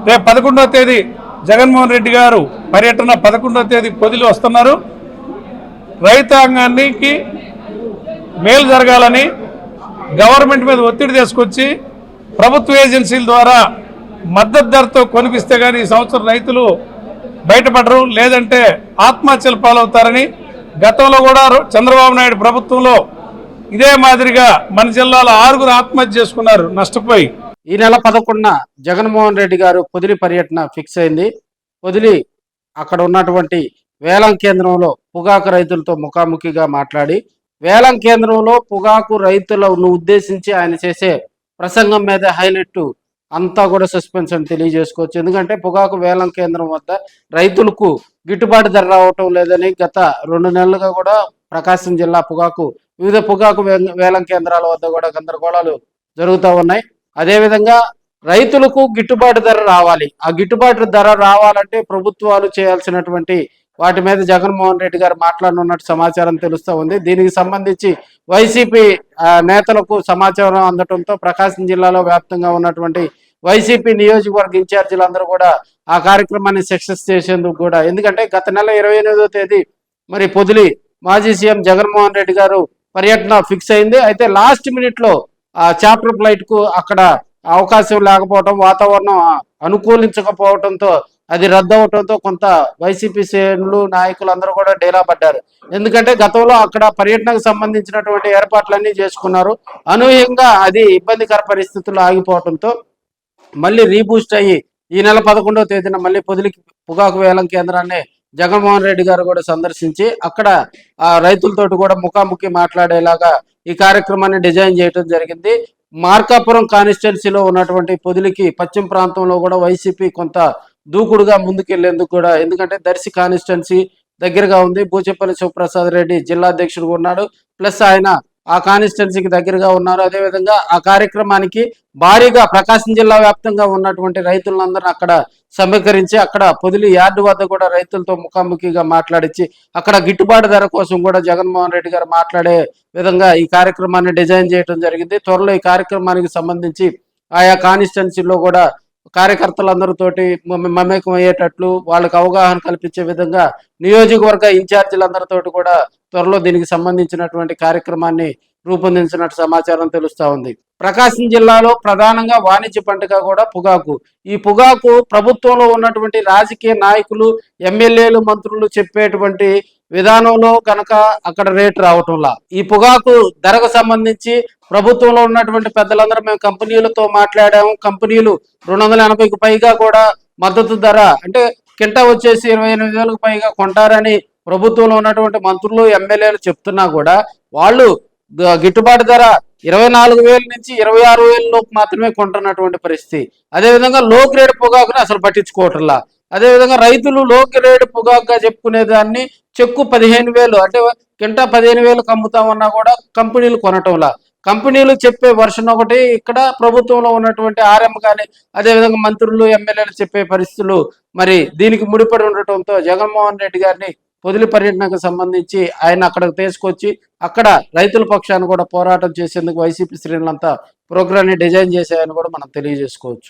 రేపు 11వ తేదీ జగన్మోహన్ రెడ్డి గారు పర్యటన 11వ తేదీ పొదిలి వస్తున్నారు. రైతాంగానికి మేలు జరగాలని గవర్నమెంట్ మీద ఒత్తిడి తీసుకొచ్చి ప్రభుత్వ ఏజెన్సీల ద్వారా మద్దతు ధరతో కొనిపిస్తే కానీ ఈ సంవత్సరం రైతులు బయటపడరు, లేదంటే ఆత్మహత్యలు పాలవుతారని గతంలో కూడా చంద్రబాబు నాయుడు ప్రభుత్వంలో ఇదే మాదిరిగా మన జిల్లాలో 6 ఆత్మహత్య చేసుకున్నారు నష్టపోయి. ఈ నెల 11న జగన్మోహన్ రెడ్డి గారు పొదిలి పర్యటన ఫిక్స్ అయింది. పొదిలి అక్కడ ఉన్నటువంటి వేలం కేంద్రంలో పొగాకు రైతులతో ముఖాముఖిగా మాట్లాడి వేలం కేంద్రంలో పొగాకు రైతులను ఉద్దేశించి ఆయన చేసే ప్రసంగం మీద హైలైట్ అంతా కూడా సస్పెన్స్ అని తెలియజేసుకోవచ్చు. ఎందుకంటే పొగాకు వేలం కేంద్రం వద్ద రైతులకు గిట్టుబాటు ధర రావటం లేదని గత 2 నెలలుగా కూడా ప్రకాశం జిల్లా వివిధ పొగాకు వేలం కేంద్రాల వద్ద కూడా గందరగోళాలు జరుగుతూ ఉన్నాయి. అదేవిధంగా రైతులకు గిట్టుబాటు ధర రావాలి. ఆ గిట్టుబాటు ధర రావాలంటే ప్రభుత్వాలు చేయాల్సినటువంటి వాటి మీద జగన్మోహన్ రెడ్డి గారు మాట్లాడనున్నట్టు సమాచారం తెలుస్తూ ఉంది. దీనికి సంబంధించి వైసీపీ నేతలకు సమాచారం అందడంతో ప్రకాశం జిల్లాలో వ్యాప్తంగా ఉన్నటువంటి వైసీపీ నియోజకవర్గ ఇన్ఛార్జీలందరూ కూడా ఆ కార్యక్రమాన్ని సక్సెస్ చేసేందుకు కూడా, ఎందుకంటే గత నెల 28వ తేదీ మరి పొదిలి మాజీ సీఎం జగన్మోహన్ రెడ్డి గారు పర్యటన ఫిక్స్ అయింది. అయితే లాస్ట్ మినిట్ లో ఆ చాప్టర్ ఫ్లైట్ కు అక్కడ అవకాశం లేకపోవడం, వాతావరణం అనుకూలించకపోవడంతో అది రద్దు అవడంతో కొంత వైసీపీ శ్రేణులు నాయకులు అందరూ కూడా డేలా పడ్డారు. ఎందుకంటే గతంలో అక్కడ పర్యటనకు సంబంధించినటువంటి ఏర్పాట్లన్నీ చేసుకున్నారు. అనూహ్యంగా అది ఇబ్బందికర పరిస్థితుల్లో ఆగిపోవడంతో మళ్ళీ రీబూస్ట్ అయ్యి ఈ నెల 11వ తేదీన మళ్ళీ పొదిలికి పొగాకు వేలం కేంద్రాన్ని జగన్మోహన్ రెడ్డి గారు కూడా సందర్శించి అక్కడ రైతులతోటి కూడా ముఖాముఖి మాట్లాడేలాగా ఈ కార్యక్రమాన్ని డిజైన్ చేయడం జరిగింది. మార్కాపురం కాన్స్టిట్యున్సీలో ఉన్నటువంటి పొదిలికి పశ్చిమ ప్రాంతంలో కూడా వైసీపీ కొంత దూకుడుగా ముందుకెళ్లేందుకు కూడా, ఎందుకంటే దర్శి కాన్స్టిట్యున్సీ దగ్గరగా ఉంది. బూచేపల్లి శివప్రసాద్ రెడ్డి జిల్లా అధ్యక్షుడు ఉన్నాడు, ప్లస్ ఆయన ఆ కాన్స్టిట్యున్సీకి దగ్గరగా ఉన్నారు. అదేవిధంగా ఆ కార్యక్రమానికి భారీగా ప్రకాశం జిల్లా వ్యాప్తంగా ఉన్నటువంటి రైతులందరూ అక్కడ సమీకరించి అక్కడ పొదిలి యార్డు వద్ద కూడా రైతులతో ముఖాముఖిగా మాట్లాడించి అక్కడ గిట్టుబాటు ధర కోసం కూడా జగన్మోహన్ రెడ్డి గారు మాట్లాడే విధంగా ఈ కార్యక్రమాన్ని డిజైన్ చేయడం జరిగింది. త్వరలో ఈ కార్యక్రమానికి సంబంధించి ఆయా కాన్స్టిట్యున్సీలో కూడా కార్యకర్తలందరితోటి మమేకం అయ్యేటట్లు వాళ్ళకి అవగాహన కల్పించే విధంగా నియోజకవర్గ ఇన్ఛార్జీలందరితోటి కూడా త్వరలో దీనికి సంబంధించినటువంటి కార్యక్రమాన్ని రూపొందించినట్టు సమాచారం తెలుస్తా ఉంది. ప్రకాశం జిల్లాలో ప్రధానంగా వాణిజ్య పంటగా కూడా పొగాకు. ఈ పొగాకు ప్రభుత్వంలో ఉన్నటువంటి రాజకీయ నాయకులు, ఎమ్మెల్యేలు, మంత్రులు చెప్పేటువంటి విధానంలో కనుక అక్కడ రేటు రావటంలా ఈ పొగాకు ధరకు సంబంధించి ప్రభుత్వంలో ఉన్నటువంటి పెద్దలందరూ మేము కంపెనీలతో మాట్లాడాము. కంపెనీలు 280కు పైగా కూడా మద్దతు ధర అంటే కింటా వచ్చేసి 28,000కు పైగా కొంటారని ప్రభుత్వంలో ఉన్నటువంటి మంత్రులు, ఎమ్మెల్యేలు చెప్తున్నా కూడా వాళ్ళు గిట్టుబాటు ధర 24,000 నుంచి 26,000 లోపు మాత్రమే కొంటున్నటువంటి పరిస్థితి. అదేవిధంగా లో గ్రేడ్ పొగాకుని అసలు పట్టించుకోవట్లా. అదేవిధంగా రైతులు లో గ్రేడ్ పొగాకుగా చెప్పుకునే దాన్ని చెక్కు 15,000 అంటే కింటా 15,000కు అమ్ముతామన్నా కూడా కంపెనీలు కొనటంలా. కంపెనీలు చెప్పే వర్షన్ ఒకటి, ఇక్కడ ప్రభుత్వంలో ఉన్నటువంటి ఆర్ఎం కానీ అదేవిధంగా మంత్రులు, ఎమ్మెల్యేలు చెప్పే పరిస్థితులు మరి దీనికి ముడిపడి ఉండటంతో జగన్మోహన్ రెడ్డి గారిని పొదిలి పర్యటనకు సంబంధించి ఆయన అక్కడికి తీసుకొచ్చి అక్కడ రైతుల పక్షాన్ని కూడా పోరాటం చేసేందుకు వైసీపీ శ్రేణులంతా ప్రోగ్రాన్ని డిజైన్ చేశాయని కూడా మనం తెలియజేసుకోవచ్చు.